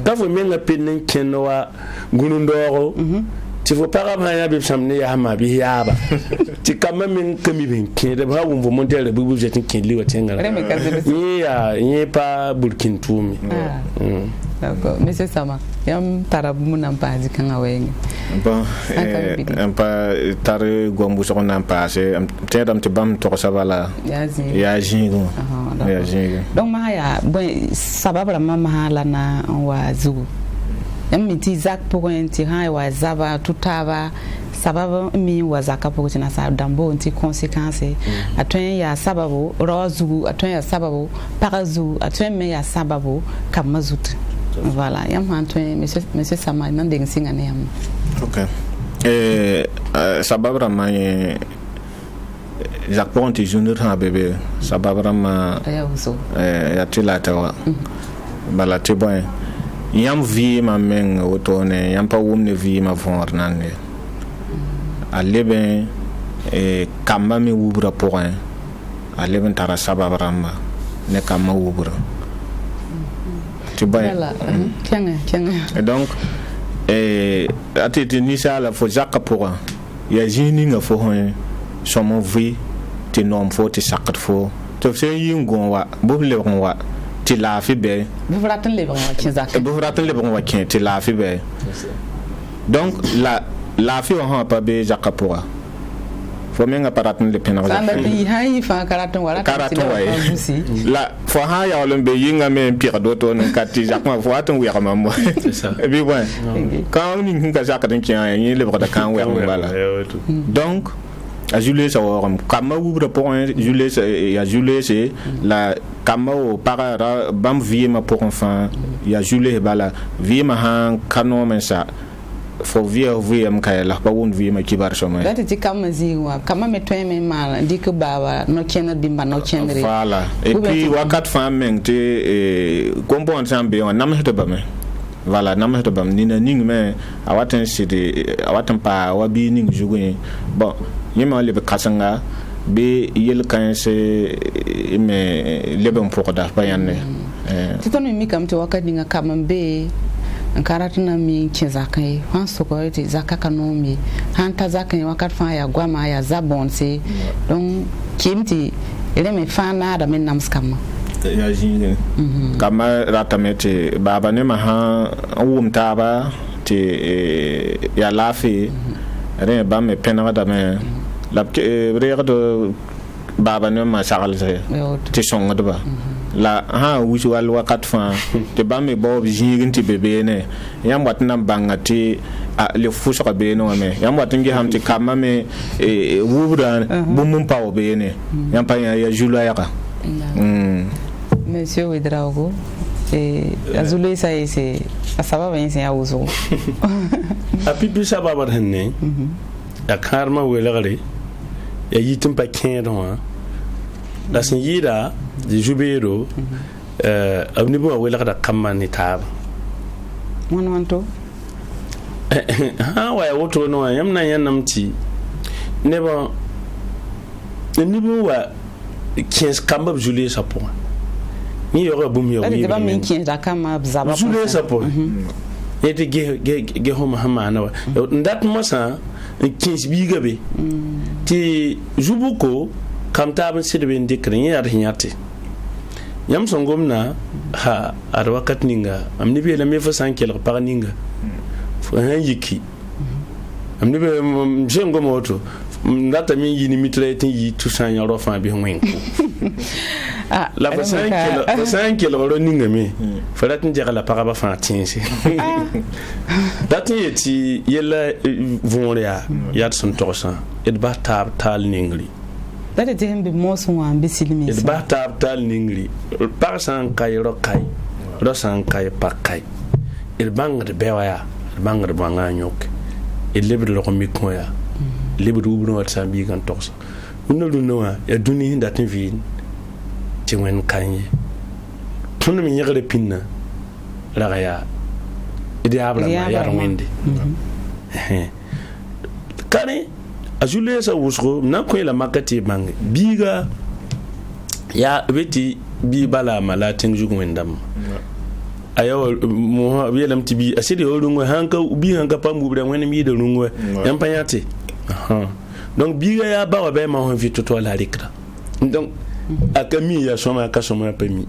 ka fo menga penen kenwa gunundoro ti fo para ma ya be samne ya ma bi yaba ti kama min kami ben kede ba wo mo montere bu jetin kinli wa tengala ni pa burkin tumi d'accord monsieur Sama yam tarab mu nam pa di kan awenge bon pa tar gombu so nam passé tedam ti bam to sabala ya jingo donc ma ya bon sababra mama la na wa zugu yam miti zak pour ti ha wa zaba tutaba sababu mi wa zaka pour tina sa dambo nti conséquence atwen ya sababu rozu atwen ya sababu parazu atwen me ya sababu kamazut voilà yam atwen monsieur Sama nan deng singa ne yam OK sababu ramay zak pour nti junior ha bébé sababu rama ya tilata wa bala ti boy yam vi ma men otone yam pa wumne vi ma vor nanne aleben kamba mi wubra point aleben tara sababramba ne kamba wubra tu bay et donc atete ni sala fo zakka pour ya jini nga fo hon somo vi ti nom fo ti sakat fo to se yingon wa bo le wa ti la fi be bu fraten le bon wa kin ti la fi be donc la fi on pa be jaka pour fo menga paraten le pena la bi hay fa karaton wala la fo ha ya ole be yinga me pire do to ne kati jakma fo aton wi ma mo c'est ça et puis bon quand ni hinga jaka den kian ni le brada kan wi wala donc a Julius awam kama wubra point Julius ya Julius la kama o para bam vie ma pour enfant ya Julius bala vie ma han kano men sa fo vie am kay la ba won vie ma kibar choma dati ti kama ziwa kama me toy me mal dik baba no kena bimba no chenre voilà et puis wakat fam men te combo ensemble on nam heto ba me voilà nam heto bam ni na ning me awaten sidi awaten pa wabi ning jugun bon yima lebe kasanga be yel kan se me lebe mpoko da bayanne titono mi kam to wakati nga kamambe nkaratuna mi chizakai han sokoiti zakaka no mi han ta zakai wakati fa ya gwama ya zabonse donc kimti ele me fana da men namskama ya jinge kama ratamete baba ne ma ha wumtaba te ya lafi re ba me pena da me la re do baba ne ma sagalse te songa do ba la ha wuci wal wakat fa te ba me bo jingin ti bebe ne yam wat nam bangati le fuso ka be no me yam wat ngi ham ti kama me wubra bumum pa obe ne yam pa ya jula ya ka monsieur Widrago azule sai se asaba ben se awuzo a pipi sababa hanne ya karma welagare ya yitin pa kendo da sin yida di jubero abni bo welagada kamani tab monwanto ha wa woto no yamna yanamti nebo nibu wa kies kamba julie sapo ni yoro bum yo ni ba min kies da kama zaba julie sapo eti ge ho mahama na wa ndat mosa 15 biga be ti jubuko kam taban sirbe ndikrin yar hinyati yam songomna ha ar wakat ninga amni be la me fa sankel par ninga fa yiki amni be jengo moto ndata min yini mitrete yi tusan yaro fa bi hwen la fa sankel ro ninga me farat ndira la paraba fa tinsi datin yeti yella vonria yat son torsan et ba tab tal ningri dade te hembe moso wa ambisilimi et ba tab tal ningri par san kay ro san kay pakay il bangre bewaya bangre banga nyok et lebre lo mi koya lebre ubro wat sambi kan torsa unno dunwa ya duni datin vi ti wen kanye tunu mi yagre pinna la ya idi abla ma ya windi kane ajule sa wusro na ko la makati bang biga ya beti bi bala malatin jugwendam ayaw mo yelam tibi asidi orungo hanka ubi hanka pamu bre wani mi de rungo yan panyate donc biga ya ba wa be ma ho vito to la rikra donc akami ya soma ka soma pemi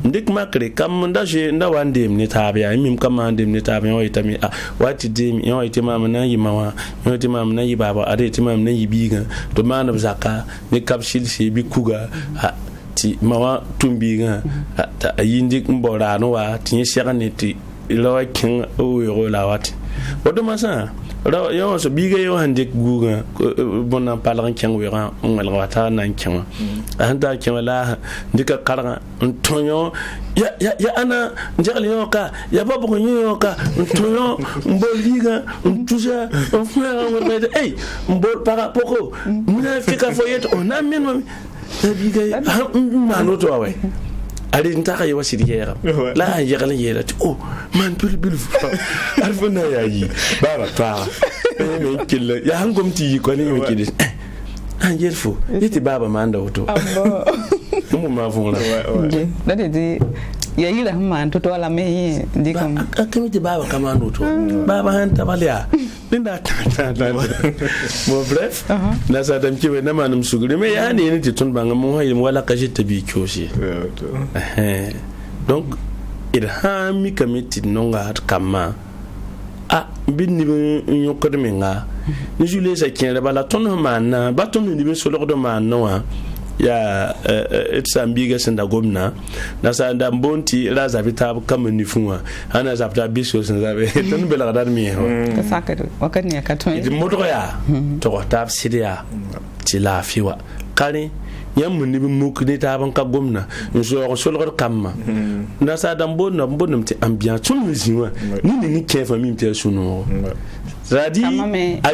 ndik makre kam ndaje ndawande mni tabya mim kam ande mni tabya o itami wati dim yo itima mana yimawa yo itima mana yibaba ade itima mana yibiga to mana zaka ni kapshil se bi kuga ti mawa tumbiga ta yindik mbora no wa tin shagane ti lawa kin o yo lawati wodo masa yo so biga yo hande guga bona palan ken wera ngal wata nan ken anda ken la ndika karanga ntonyo ya ana njali yo ka ya babu ko yo ka ntonyo mbol biga ntuja onfera ngorede mbol para poko muna fika foyet ona men biga mano to awe ali ntaka yewa siriyera la yegala yela oh man bil alfuna yayi baba ta me killa ya hangom ti ko ni me kidi angel fo yiti baba manda auto mu ma fona dade di ya yila man to wala me ndi kam akami ti baba kamando to baba han tabalia linda ta mo bref na sa dam kiwe na manum suguri me ya ni ti tun banga mo hayim wala kaji tabi kyoshi donc il hami kamiti nonga kama bin ni nyokode menga ni jule sa kien bala ton mana baton ni bin solo do manwa ya etsambiga senda gomna na sa nda mbonti la za vita kama ni funwa ana za vita biso senza be ton bela dar mi ho sakado wakani akatwa idi modro ya to ta sidia ti la fiwa kani yam ni bi mukni ta ban ka gomna so solo kamma na sa da mbonum ti ambiance tun ziwa ni kefa mi mte suno radi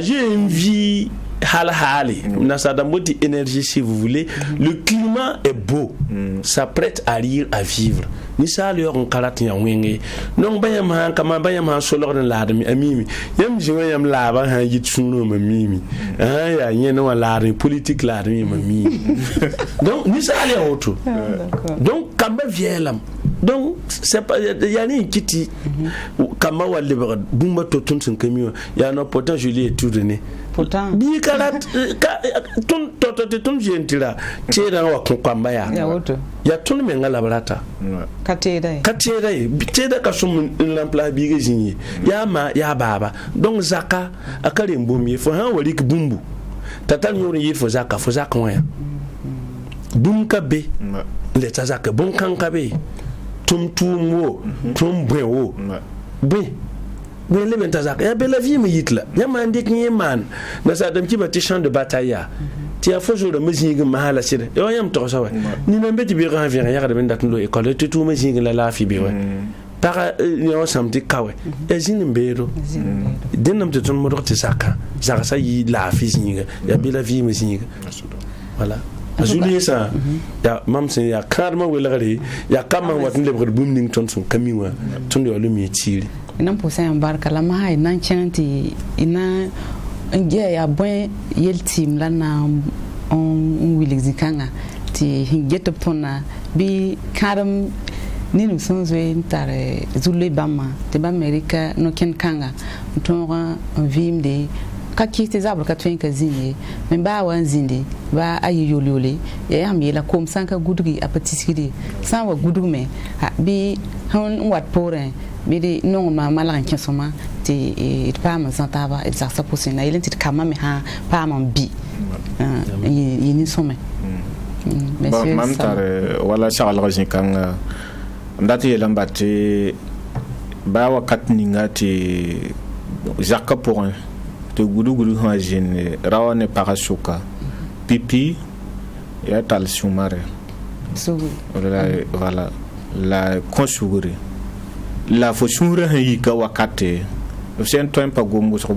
j'ai une vie hali na sa da mboti énergie si vous voulez le climat est beau ça prête à rire à vivre ni sa le on kalat ya wenge non bayam han kama bayam han solo na ladami amimi yam jiwa yam laba han yit suno mamimi ya nyene wa ladami politique ladami mamimi donc ni sa le auto donc kamba vielam donc c'est pas yani kiti kama wale bumba to tun sun kamiwa ya no pourtant je lui ai tout donné pourtant bi kalat tun to jentira tira wa kamba ya tun me ngala barata kateda teda ka sum lampla bi gejini ya ma ya baba donc zaka akare mbomie fo han wali k bumbu tatal nyori yit fo zaka wa bum ka be le tazaka bon kan ka be tum bwewo be le bentazaka ya bela vie me yitla ya mande kinye man na sa dam ki ba ti champ de bataille ti a fo jour de musique mahala sire yo yam to sawa ni na mbeti bi ran vient ya de ndat ndo école ti tout musique la fi bi we para yo samti kawe e zin mbero denam te ton modok ti saka sa yi la fi zinga ya bela vie me zinga voilà Julie ça ya mam sen ya karma welare ya kama watin le brum ning ton son kamiwa ton yo lumi tiri ina posa en barka la ma ina chanti ina ngia ya bon yel team la na on wilexikanga ti hingetop tona bi karam ninu sonzwe ntare zule bama te ba amerika no ken kanga tonga vim de ka kiti zabra ka twen ka zini men ba wan zindi ba ayi yolole ya am yela kom san ka gudgi apatiskidi san wa gudugme bi hon wat poren bi de non ma malan kinsoma ti pa ma santaba et ça possible na ilenti kama me ha pa man bi yini some monsieur mam tare wala chagal rajin kan ndati yelambati ba wakat ninga ti Jacques Porin te gudu ha jene rawane parasuka pipi ya tal sumare voilà la consugure la fosure ha yika wakate sen tempa gombo so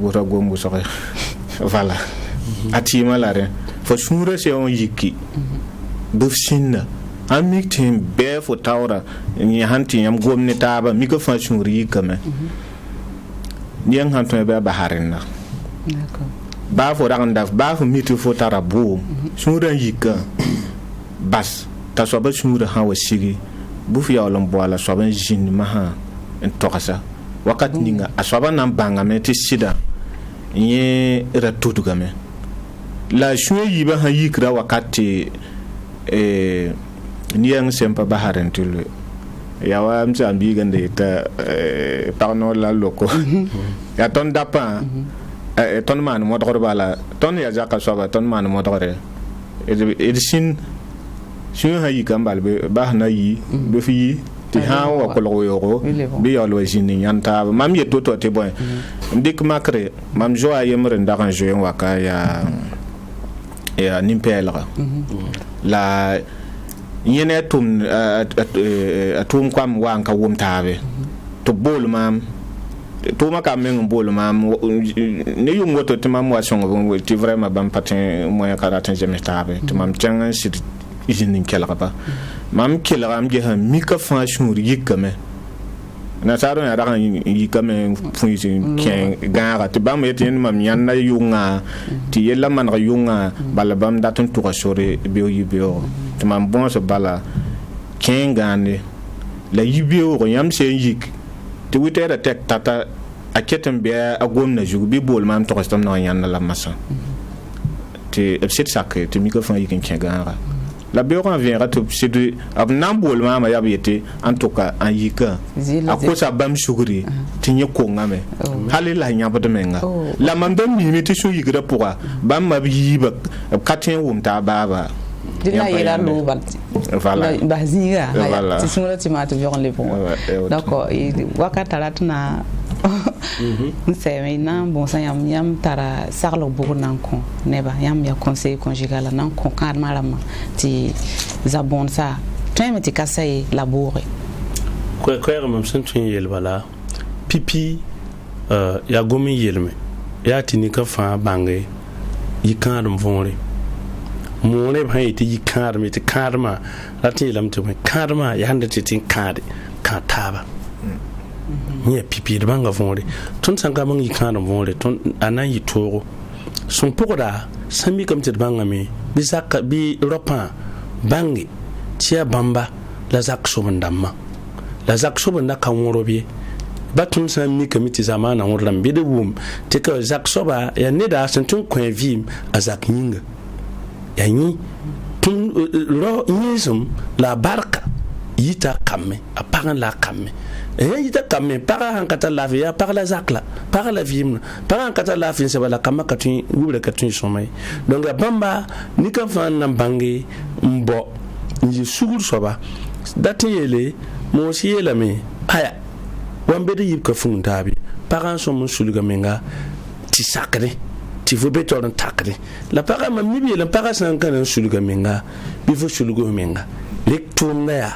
voilà atima la re fosure se on yiki bufsinna amik tim be fo tawra ni hanti yam gomne taba mi ko fosure yika me nien hanto be ba harenna d'accord ba fo raganda ba fo mitu fo tarabu sura yika bas ta so ba sura ha wasigi bu fi yawlon boala so ban jin ma ha en tokasa wakat ninga asoba nan banga me ti sida nye ratutu game la shwe yiba ha yikra wakati niyang sempa baharen tulu yawa msa ambi gande ta parno la loko ya ton dapa ton man modor bala ton ya jaka soba ton man modore edsin shwe ha yikambal be bahna yi be fi ti ha wa ko yoro bi yolo jini yanta mam ye toto te boy ndik makre mam jo ayemre ndaran jo waka ya nimpelra la yene tum kwam wanka wumtabe to bol mam to maka men bol mam ne yung woto te mam wa songo ti vraiment bam patin moyen karatin jemetabe to mam changan sit jini kelra ba mam kelram je ha mika fa shur yikame na saro ya ran yikame funisi ken gara te bam yeten mam yanna yunga ti yella man ga yunga bala bam datun to sore bio yibio te mam bon so bala ken gane la yibio ko yam se yik te witera tek tata aketem be agom na jugu bi bol mam to stam na yanna la masa te set sakre te mika fa yikin ken gara la bureau viendra tout c'est de abnambol mama ya biete en tout cas en yika akosa bam shuguri tinye ko ngame halila nyaba de menga la mandam mi meti shu yigra pourra bam ma biba katin wumta baba dina yela no balti voilà bazinga ti sumula ti matu vion le bon d'accord wakata latna c'est maintenant bon ça yam tara sarlo bugu nankon neba yam ya conseil conjugal nankon kan malama ti zabon sa toi ti kasay labore ko mam sentin yel bala pipi ya gomi yelme ya tini ka fa bange yikandum vonre mone ba yiti yikandum ti karma lati lam to karma ya hande tin kade ka taba ni pipi de banga vonre ton sanga mangi kana vonre ton anayi toro son pokora sami kam te banga me bizaka bi ropa bangi tia bamba la zak so bandamma la zak so banda kan worobe batun sami kam ti zamana wonram bi de wum te ka zak so ba ya ne da san tun kwen vim azak nyinga ya ni tun ro nyisum la barka yita kamme apagan la kamme yita kamme para hankata la via par la zakla par la vimna para hankata la fin se bala kama katun wure katun somay donc bamba ni ka fan na bangi mbo ni sugur soba dati yele mo si yela me aya wambe de yibka funtabi para so mun suluga menga ti sakre ti vo betor takre la para ma mi bi la para san kan suluga menga bi vo suluga menga lektum na ya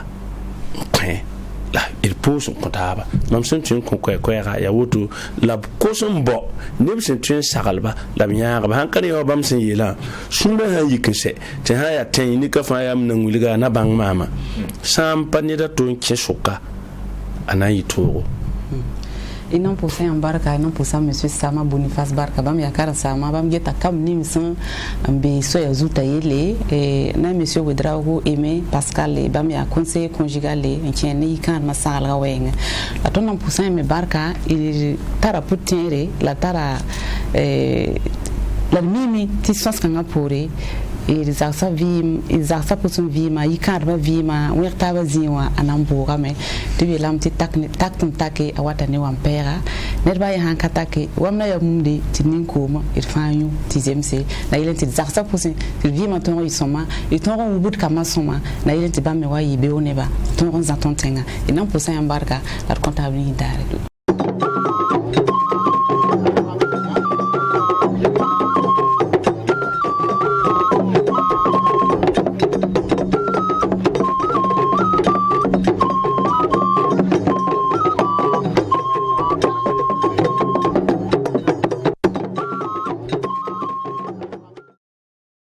la il pose comptable mam sentin ko ya woto la koson bo ne sentin sagalba la biya ba hankali yo bam sen yela sunda ha yikse te ha ya tan ni ka fa yam nan wuliga na bang mama sam pani da ton kesuka anayi toro et non pour ça embarca non pour ça monsieur Sama Boniface Barka bam yakara Sama bam geta kam nimsan be so ya zuta yele et na monsieur Wedrago Aimé Pascal bam ya conseiller conjugal en tieni kan masala wenga aton non pour ça me Barka il tara putinre la tara la mimi ti sons kanga pore e zaksa vim e zaksa pusun vima yikarba vima wertaba ziwa anamboga me tibi lam ti taktum take awata ne wampera nerba ya hanka take wamna ya mumdi tinin koma irfanyu ti zemse na ile ti zaksa pusun ti vima ton isoma e ton ubut kama soma na ile ti bamme wa yibe oneba ton zaton tenga e nan pusan embarka la comptable dare